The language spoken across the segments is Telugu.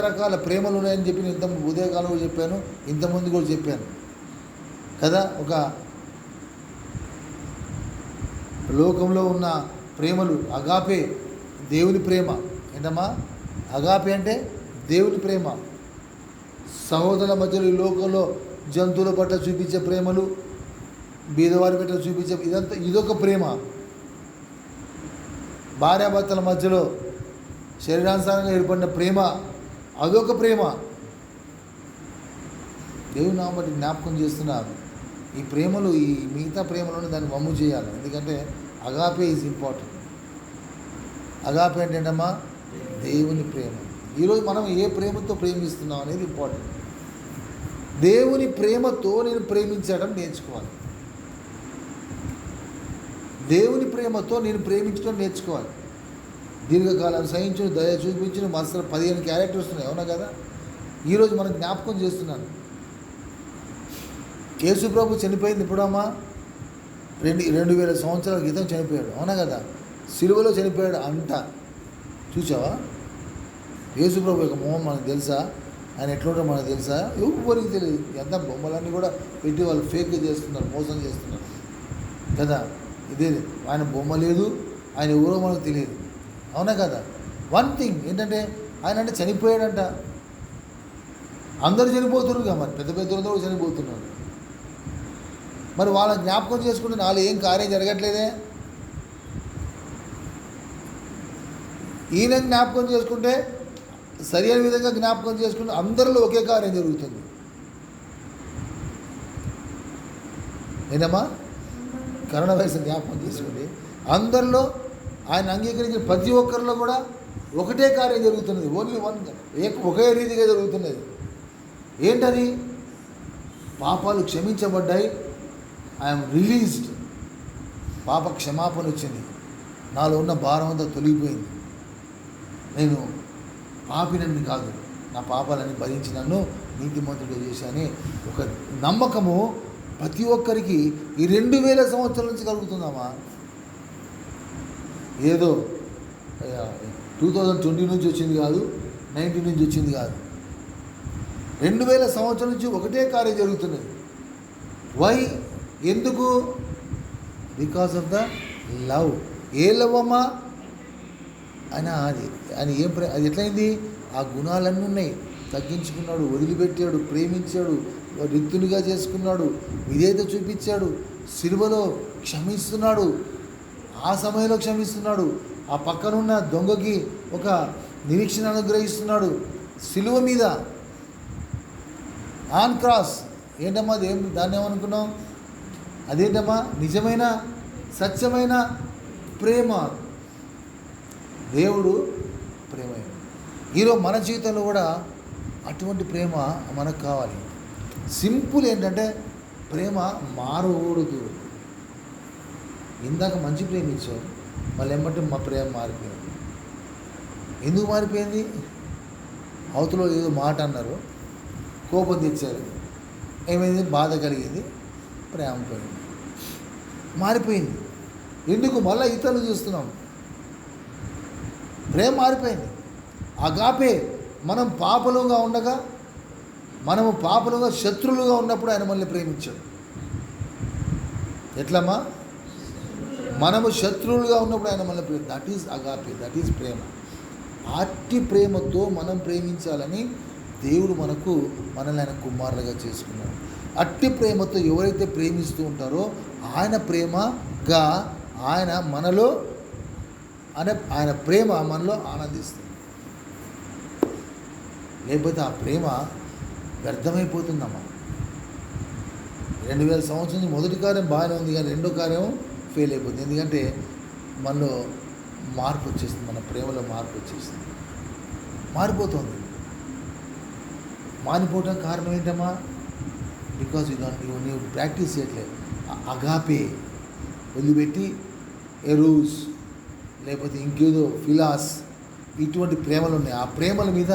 రకాల ప్రేమలు ఉన్నాయని చెప్పి నేను ఇంత ఉదయకాలం కూడా చెప్పాను, ఇంతకుముందు కూడా చెప్పాను కదా. ఒక లోకంలో ఉన్న ప్రేమలు, అగాపే దేవుని ప్రేమ. ఏంటమ్మా అగాపే అంటే? దేవుని ప్రేమ. సహోదరుల మధ్యలో ఈ లోకంలో జంతువుల పట్ల చూపించే ప్రేమలు, బీదవారి పట్ల చూపించే ఇదొక ప్రేమ. భార్యాభర్తల మధ్యలో శరీరానుసారంగా ఏర్పడిన ప్రేమ, అదొక ప్రేమ. దేవుని నామటి జ్ఞాపకం చేస్తున్నారు. ఈ ప్రేమలు, ఈ మిగతా ప్రేమలను దాన్ని వమ్ము చేయాలి. ఎందుకంటే అగాపే ఈజ్ ఇంపార్టెంట్. అగాపే అంటే ఏంటమ్మా? దేవుని ప్రేమ. ఈరోజు మనం ఏ ప్రేమతో ప్రేమిస్తున్నాం అనేది ఇంపార్టెంట్. దేవుని ప్రేమతో నేను ప్రేమించడం నేర్చుకోవాలి. దేవుని ప్రేమతో నేను ప్రేమించడం నేర్చుకోవాలి. దీర్ఘకాలం సహించును, దయ చూపించును, మనసులో 15 క్యారెక్టర్స్ ఉన్నాయి, అవునా కదా. ఈరోజు మనం జ్ఞాపకం చేస్తున్నాను. యేసు ప్రభు చనిపోయింది ఎప్పుడమ్మా? 2000 సంవత్సరాల క్రితం చనిపోయాడు, అవునా కదా. సిలువలో చనిపోయాడు అంట. చూసావా? యేసు ప్రభు యొక్క మొహం మనకు తెలుసా? ఆయన ఎట్లుంటారో మనకు తెలుసా? ఎవరికి తెలియదు. ఎంత బొమ్మలన్నీ కూడా పెట్టి వాళ్ళు ఫేక్ చేస్తున్నారు, మోసం చేస్తున్నారు కదా. ఇదే, ఆయన బొమ్మ లేదు, ఆయన ఎవరో మనకు తెలియదు, అవునా కదా. వన్ థింగ్ ఏంటంటే ఆయన అంటే చనిపోయాడంట. అందరూ చనిపోతున్నారు కదా, మరి పెద్ద పెద్దలందరూ కూడా చనిపోతున్నారు. మరి వాళ్ళ జ్ఞాపకం చేసుకుంటే నాలో ఏం కార్యం జరగట్లేదే. ఈయన జ్ఞాపకం చేసుకుంటే, సరి అయిన విధంగా జ్ఞాపకం చేసుకుంటే అందరిలో ఒకే కార్యం జరుగుతుంది. ఏంటమ్మా? కరోనా వైరస్ జ్ఞాపకం చేసుకోండి. అందరిలో ఆయన అంగీకరించిన ప్రతి ఒక్కరిలో కూడా ఒకటే కార్యం జరుగుతున్నది. ఓన్లీ వన్, ఒకే రీతిగా జరుగుతున్నది. ఏంటది? పాపాలు క్షమించబడ్డాయి, ఐఎమ్ రిలీజ్డ్. పాప క్షమాపణ వచ్చింది, నాలో ఉన్న భారం అంతా తొలగిపోయింది. నేను పాపినని కాదు, నా పాపాలని భరించి నన్ను నీతిమంతుడు చేశాని ఒక నమ్మకము ప్రతి ఒక్కరికి ఈ 2000 సంవత్సరాల నుంచి కలుగుతుందమ్మా. ఏదో 2020 నుంచి వచ్చింది కాదు, 19 నుంచి వచ్చింది కాదు. 2000 సంవత్సరాల నుంచి ఒకటే కార్యం జరుగుతున్నది. వై? ఎందుకు? Because of the love. A love అమ్మా? ఆయన ఆయన ఏం అది ఎట్లయింది? ఆ గుణాలన్నీ ఉన్నాయి. తగ్గించుకున్నాడు, వదిలిపెట్టాడు, ప్రేమించాడు, రిక్తునిగా చేసుకున్నాడు, విధేయత చూపించాడు, సిలువలో క్షమిస్తున్నాడు, ఆ సమయంలో క్షమిస్తున్నాడు, ఆ పక్కనున్న దొంగకి ఒక నిరీక్షణ అనుగ్రహిస్తున్నాడు. సిలువ మీద ఆన్ క్రాస్. ఏంటమ్మా దాన్ని ఏమనుకున్నాం? అదేంటమ్మా? నిజమైన సత్యమైన ప్రేమ. దేవుడు ప్రేమ. ఈరోజు మన జీవితంలో కూడా అటువంటి ప్రేమ మనకు కావాలి. సింపుల్ ఏంటంటే ప్రేమ మారకూడదు. ఇందాక మంచి ప్రేమించావు, మళ్ళీ ఏమంటే మా ప్రేమ మారిపోయింది. ఎందుకు మారిపోయింది? అవతలో ఏదో మాట అన్నారు, కోపం తెచ్చారు, ఏమైంది? బాధ కలిగింది, ప్రేమ పోయింది, మారిపోయింది. ఎందుకు? మళ్ళీ ఇతరులు చూస్తున్నాం, ప్రేమ మారిపోయింది. అగాపే. మనం పాపలుగా ఉండగా, మనము పాపలుగా శత్రులుగా ఉన్నప్పుడు ఆయన మనల్ని ప్రేమించాడు. ఎట్లమ్మా? మనము శత్రువులుగా ఉన్నప్పుడు ఆయన మనల్ని ప్రేమ. That is agape, that is ప్రేమ. అట్టి ప్రేమతో మనం ప్రేమించాలని దేవుడు మనల్ని ఆయన కుమారులుగా చేసుకున్నాడు. అట్టి ప్రేమతో ఎవరైతే ప్రేమిస్తూ ఉంటారో ఆయన ప్రేమగా ఆయన ప్రేమ మనలో ఆనందిస్తుంది. లేకపోతే ఆ ప్రేమ వ్యర్థమైపోతుందమ్మా. 2000 సంవత్సరం నుంచి మొదటి కార్యం బాగానే ఉంది, కానీ రెండో కార్యం ఫెయిల్ అయిపోతుంది. ఎందుకంటే మనలో మార్పు వచ్చేస్తుంది, మన ప్రేమలో మార్పు వచ్చేస్తుంది, మారిపోతుంది. మారిపోవడం కారణం ఏంటమ్మా? బికాజ్ నీవు ప్రాక్టీస్ చేయట్లేదు. అగాపే వదిలిపెట్టి ఎరూస్, లేకపోతే ఇంకేదో ఫిలాస్, ఇటువంటి ప్రేమలు ఉన్నాయి. ఆ ప్రేమల మీద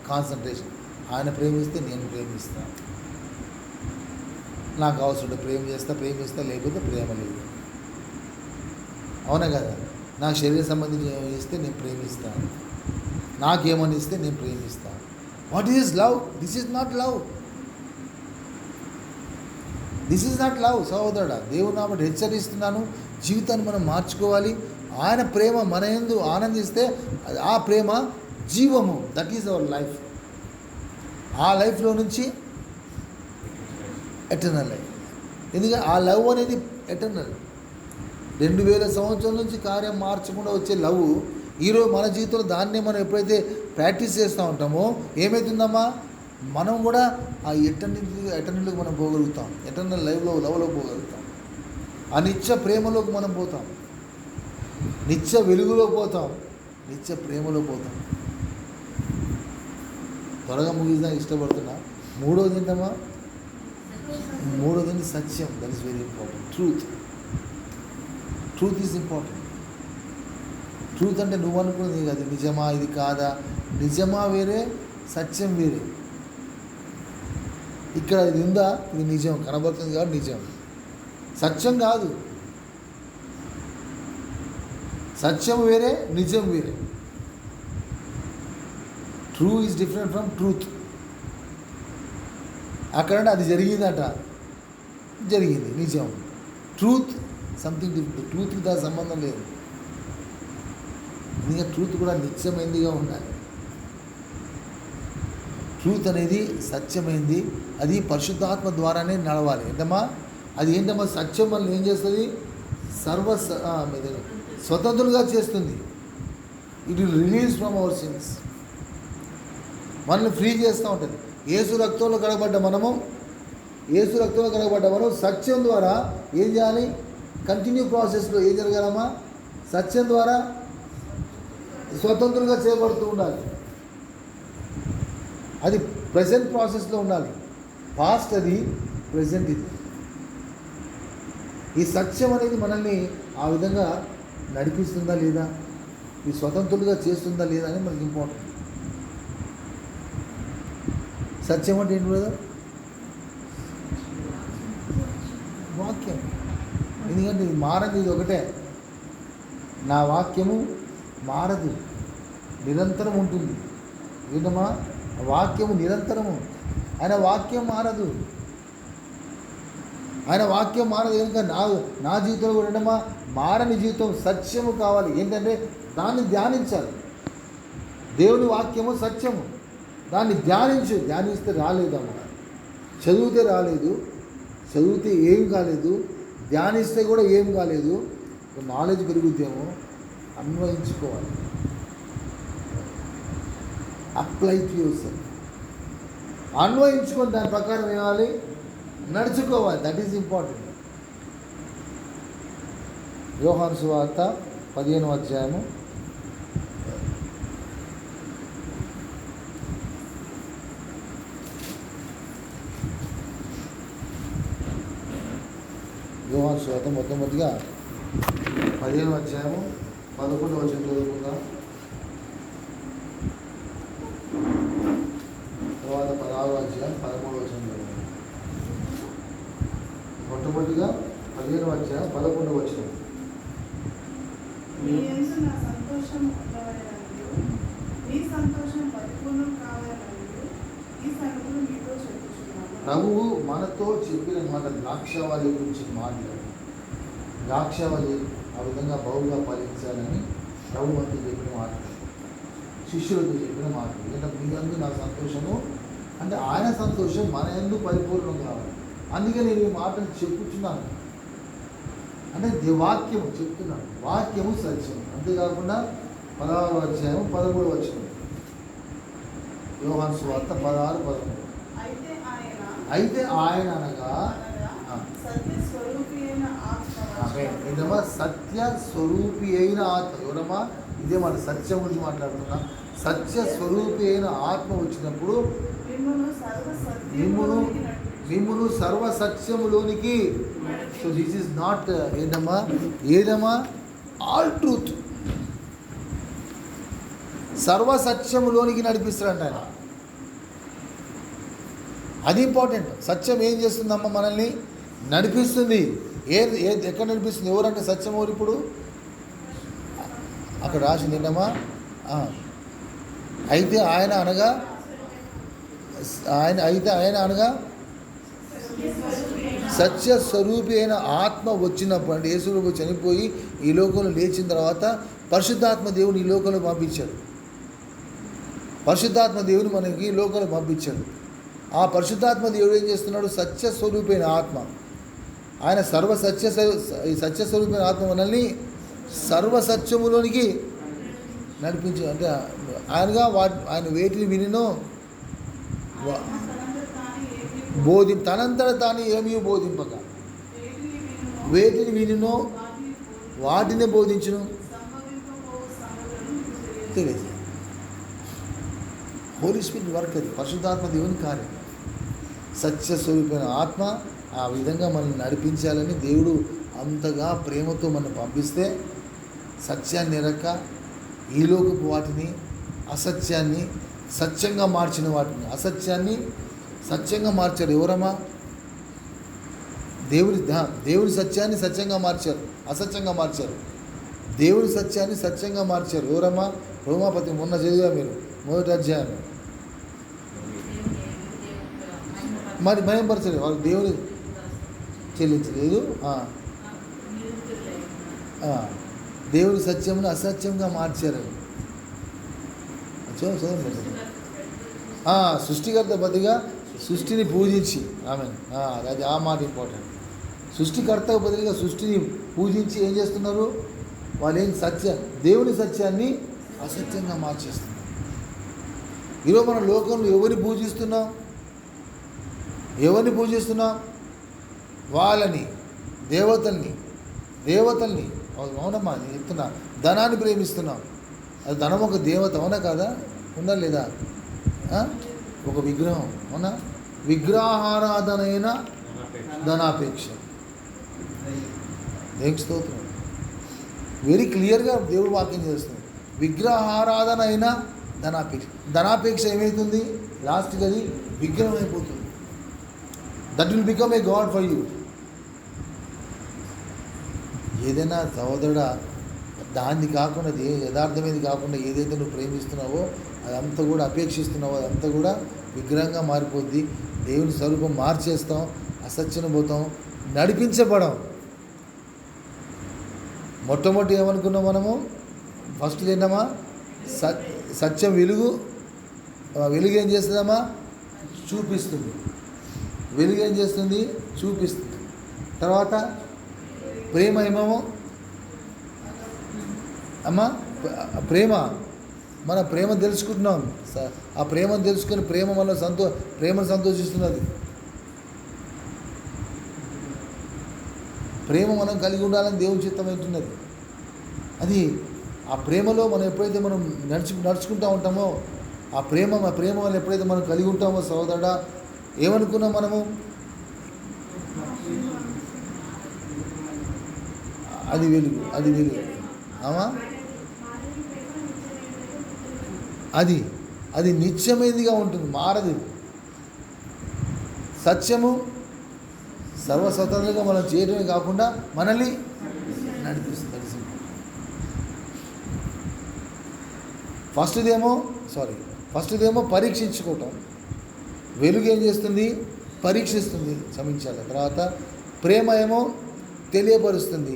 కాన్సన్ట్రేషన్. ఆయన ప్రేమిస్తే నేను ప్రేమిస్తాను, నాకు అవసరం ప్రేమిస్తా, లేకపోతే ప్రేమ లేదు, అవునా కదా. నాకు శరీర సంబంధించి ఇస్తే నేను ప్రేమిస్తాను, నాకేమని ఇస్తే నేను ప్రేమిస్తాను. What is love? This is not love. This is not love. సహోదరుడా, దేవుని నామమున హెచ్చరిస్తున్నాను. జీవితాన్ని మనం మార్చుకోవాలి. ఆయన ప్రేమ మన యందు ఆనందిస్తే ఆ ప్రేమ జీవము. That is our life. ఆ లైఫ్లో నుంచి ఎటర్నల్ లైఫ్. ఎందుకంటే ఆ లవ్ అనేది ఎటర్నల్. 2000 సంవత్సరాల నుంచి కార్యం మార్చకుండా వచ్చే లవ్ ఈరోజు మన జీవితంలో దాన్నే మనం ఎప్పుడైతే ప్రాక్టీస్ చేస్తూ ఉంటామో ఏమవుతుందమ్మా, మనం కూడా ఆ ఎటర్నల్కి మనం పోగలుగుతాం. ఎటర్నల్ లవ్లో పోగలుగుతాం. ఆ నిత్య ప్రేమలోకి మనం పోతాం. నిత్య వెలుగులో పోతాం. నిత్య ప్రేమలో పోతాం. త్వరగా ముగిద్దాం ఇష్టపడుతున్నా. మూడోది ఏంటమ్మా? మూడోది సత్యం. That is very important. Truth is important. Truth అంటే నువ్వు అనుకున్నది అది నిజమా ఇది కాదా. నిజమా వేరే, సత్యం వేరే. ఇక్కడ ఇది ఉందా, ఇది నిజం కనబడుతుంది కాబట్టి నిజం. సత్యం కాదు. సత్యం వేరే, నిజం వేరే. True is different from truth. అక్కడంటే అది జరిగిందట, జరిగింది నిజం. Truth something different. ట్రూత్కి దాని సంబంధం లేదు. ఎందుకంటే ట్రూత్ కూడా నిత్యమైందిగా ఉండాలి. ట్రూత్ అనేది సత్యమైంది. అది పరిశుద్ధాత్మ ద్వారానే నడవాలి. ఏంటమ్మా అది? ఏంటమ్మా సత్యం మనల్ని ఏం చేస్తుంది? స్వతంత్రులుగా చేస్తుంది. It will release from our sins. మనల్ని ఫ్రీ చేస్తూ ఉంటుంది. యేసు రక్తంలో కడగబడ్డ మనం సత్యం ద్వారా ఏం చేయాలి? కంటిన్యూ ప్రాసెస్లో ఏం జరగాలమ్మా? సత్యం ద్వారా స్వతంత్రంగా చేయబడుతూ ఉండాలి. అది ప్రజెంట్ ప్రాసెస్లో ఉండాలి. పాస్ట్ అది, ప్రజెంట్ ఇది. ఈ సత్యం అనేది మనల్ని ఆ విధంగా నడిపిస్తుందా లేదా, ఈ స్వతంత్రులుగా చేస్తుందా లేదా అని మనకి ఇంపార్టెంట్. సత్యం అంటే ఏంటి బ్రదర్? వాక్యం. ఎందుకంటే ఇది మారదు. ఇది ఒకటే. నా వాక్యము మారదు, నిరంతరం ఉంటుంది. ఏంటమ్మా? వాక్యము నిరంతరము. ఆయన వాక్యం మారదు. కనుక నా జీవితంలో కూడా ఏంటమ్మా మారని జీవితం, సత్యము కావాలి. ఏంటంటే దాన్ని ధ్యానించాలి. దేవుని వాక్యము సత్యము. దాన్ని ధ్యానిస్తే రాలేదమ్మా. చదివితే రాలేదు, చదివితే ఏం కాలేదు, ధ్యానిస్తే కూడా ఏం కాలేదు. నాలెడ్జ్ పెరుగుతేమో అన్వయించుకోవాలి. Apply to yourself. అన్వయించుకొని దాని ప్రకారం ఏమాలి? నడుచుకోవాలి. That is important. యోహాను సువార్త 15వ అధ్యాయము 15వ అధ్యాయము 11వ వచనం చదువుకుందాం. తర్వాత 16వ అధ్యాయం 13వ వచనం చదువుకుందాం. మొట్టమొదటిగా 15వ అధ్యాయం 11వ వచనం. ప్రభువు మనతో చెప్పిన మాట ద్రాక్షావళి గురించి మాట్లాడు. ద్రాక్షావళి ఆ విధంగా బహుగా ఫలించాలని ప్రభు మనతో చెప్పిన మాట, శిష్యులతో చెప్పిన మాట. ఎందుకంటే మీ యందు నా సంతోషము అంటే ఆయన సంతోషం మన యందు పరిపూర్ణం కావాలి. అందుకే నేను ఈ మాటలు చెప్పుచున్నాను. అంటే వాక్యము చెప్తున్నాను. వాక్యము సత్యం. అంతేకాకుండా 16వ అధ్యాయం 13వ వచనం. యోహాను సువార్త 16:13. అయితే ఆయన అనగా సత్య స్వరూపి అయిన ఆత్మ. ఎవరమ్మా? ఇదే మాట సత్యం గురించి మాట్లాడుతున్నా. సత్య స్వరూపి అయిన ఆత్మ వచ్చినప్పుడు మిమ్మును సర్వ సత్యములోనికి. సో దిస్ ఈజ్ నాట్ ఏదమ్మా ఆల్ ట్రూత్. సర్వ సత్యములోనికి నడిపిస్తాడంట ఆయన. అది ఇంపార్టెంట్. సత్యం ఏం చేస్తుందమ్మా? మనల్ని నడిపిస్తుంది. ఎక్కడ నడిపిస్తుంది? ఎవరంటే సత్యం ఎవరు? ఇప్పుడు అక్కడ రాసింది ఏంటమ్మా? అయితే ఆయన అనగా ఆయన అనగా సత్య స్వరూపి అయిన ఆత్మ వచ్చినప్పుడు, అంటే యేసు చనిపోయి ఈ లోకంలో లేచిన తర్వాత పరిశుద్ధాత్మ దేవుని ఈ లోకంలో పంపించాడు. పరిశుద్ధాత్మ దేవుని మనకి ఈ లోకంలో పంపించాడు. ఆ పరిశుద్ధాత్మ దేవుడు ఏం చేస్తున్నాడు? సత్య స్వరూపైన ఆత్మ. ఆయన సత్యస్వరూపమైన ఆత్మ మనల్ని సర్వసత్యములోనికి నడిపించు. అంటే ఆయన వేటిని వినినో తనంతట తాను ఏమీ బోధింపక, వేటిని వినినో వాటిని బోధించును. తెలియదు. హోలీ స్పిరిట్ వర్క్ అది, పరిశుద్ధాత్మ దేవుని కార్యం. సత్యస్వరూపమైన ఆత్మ ఆ విధంగా మనల్ని నడిపించాలని దేవుడు అంతగా ప్రేమతో మనం పంపిస్తే, సత్యాన్ని ఎరక్క ఈ లోకపు వాటిని, అసత్యాన్ని సత్యంగా మార్చిన వాటిని, అసత్యాన్ని సత్యంగా మార్చారు. ఎవరమ్మా? దేవుని సత్యాన్ని సత్యంగా మార్చారు, అసత్యంగా మార్చారు. దేవుని సత్యాన్ని సత్యంగా మార్చారు. ఎవరమ్మా? రోమాపతి మొన్న చదివా మీరు, 1వ అధ్యాయం. మరి మయంపరచలేదు, వాళ్ళు దేవుని చెల్లించలేదు. దేవుని సత్యమును అసత్యంగా మార్చారు. సృష్టికర్త బదిగా సృష్టిని పూజించి, అది ఆ మాట ఇంపార్టెంట్. సృష్టికర్తకు బదులుగా సృష్టిని పూజించి ఏం చేస్తున్నారు వాళ్ళు? దేవుని సత్యాన్ని అసత్యంగా మార్చేస్తున్నారు. ఈరోజు మన లోకంలో ఎవరిని పూజిస్తున్నాం? వాళ్ళని, దేవతల్ని అవునమ్మా, నేను చెప్తున్నా. ధనాన్ని ప్రేమిస్తున్నాం. అది ధనం ఒక దేవత, అవునా కాదా? ఉందా లేదా? ఒక విగ్రహం, అవునా? విగ్రహారాధనైన ధనాపేక్ష. దేవునికి స్తోత్రం. వెరీ క్లియర్గా దేవుడు వాక్యం చేస్తుంది. విగ్రహారాధన అయినా ధనాపేక్ష ఏమవుతుంది? లాస్ట్కి అది విగ్రహం అయిపోతుంది. That will become a God for you. ఏదైనా సహోదరుడా, దాన్ని కాకుండా, యథార్థమైనది కాకుండా ఏదైతే నువ్వు ప్రేమిస్తున్నావో అదంతా కూడా అపేక్షిస్తున్నావో అదంతా కూడా విగ్రహంగా మారిపోద్ది. దేవుని స్వరూపం మార్చేస్తాం, అసత్యను పోతాం, నడిపించబడం. మొట్టమొదటి ఏమనుకున్నాం మనము? ఫస్ట్ ఏంటమ్మా? సత్యం వెలుగు ఏం చేస్తుందమ్మా? చూపిస్తుంది. వెలుగు ఏం చేస్తుంది? చూపిస్తుంది. తర్వాత ప్రేమ ఏమేమో అమ్మా, మన ప్రేమ తెలుసుకుంటున్నాం. ఆ ప్రేమను తెలుసుకొని ప్రేమను సంతోషిస్తున్నది. ప్రేమ మనం కలిగి ఉండాలని దేవుని చిత్తమైంటున్నది. అది ఆ ప్రేమలో మనం ఎప్పుడైతే మనం నడుచుకుంటూ ఉంటామో, ఆ ప్రేమ వల్ల ఎప్పుడైతే మనం కలిగి ఉంటామో సోదరుడా, ఏమనుకున్నాం మనము? అది వెలుగు అమ్మా. అది నిత్యమైనదిగా ఉంటుంది, మారదు. సత్యము సర్వస్వతంత్రంగా మనం చేయడమే కాకుండా మనల్ని నడిపిస్తుంది. ఫస్ట్దేమో పరీక్షించుకోవటం. వెలుగు ఏం చేస్తుంది? పరీక్షిస్తుంది, క్షమించాలి. తర్వాత ప్రేమ ఏమో తెలియపరుస్తుంది,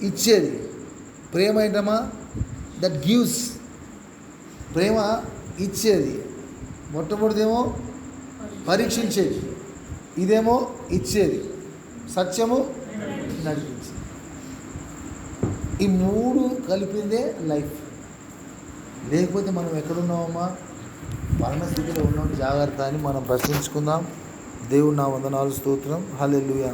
ఇచ్చేది. ప్రేమ ఏంటమ్మా? That gives. ప్రేమ ఇచ్చేది. మొట్టమొదటిదేమో పరీక్షించేది, ఇదేమో ఇచ్చేది. సత్యము నడిపించేది. ఈ మూడు కలిపిందే లైఫ్. లేకపోతే మనం ఎక్కడున్నామమ్మా? మరణ స్థితిలో ఉన్నాం. జాగ్రత్త అని మనం ప్రశ్నించుకుందాం. దేవుని నా వందనాలు, స్తోత్రం. హల్లెలూయా.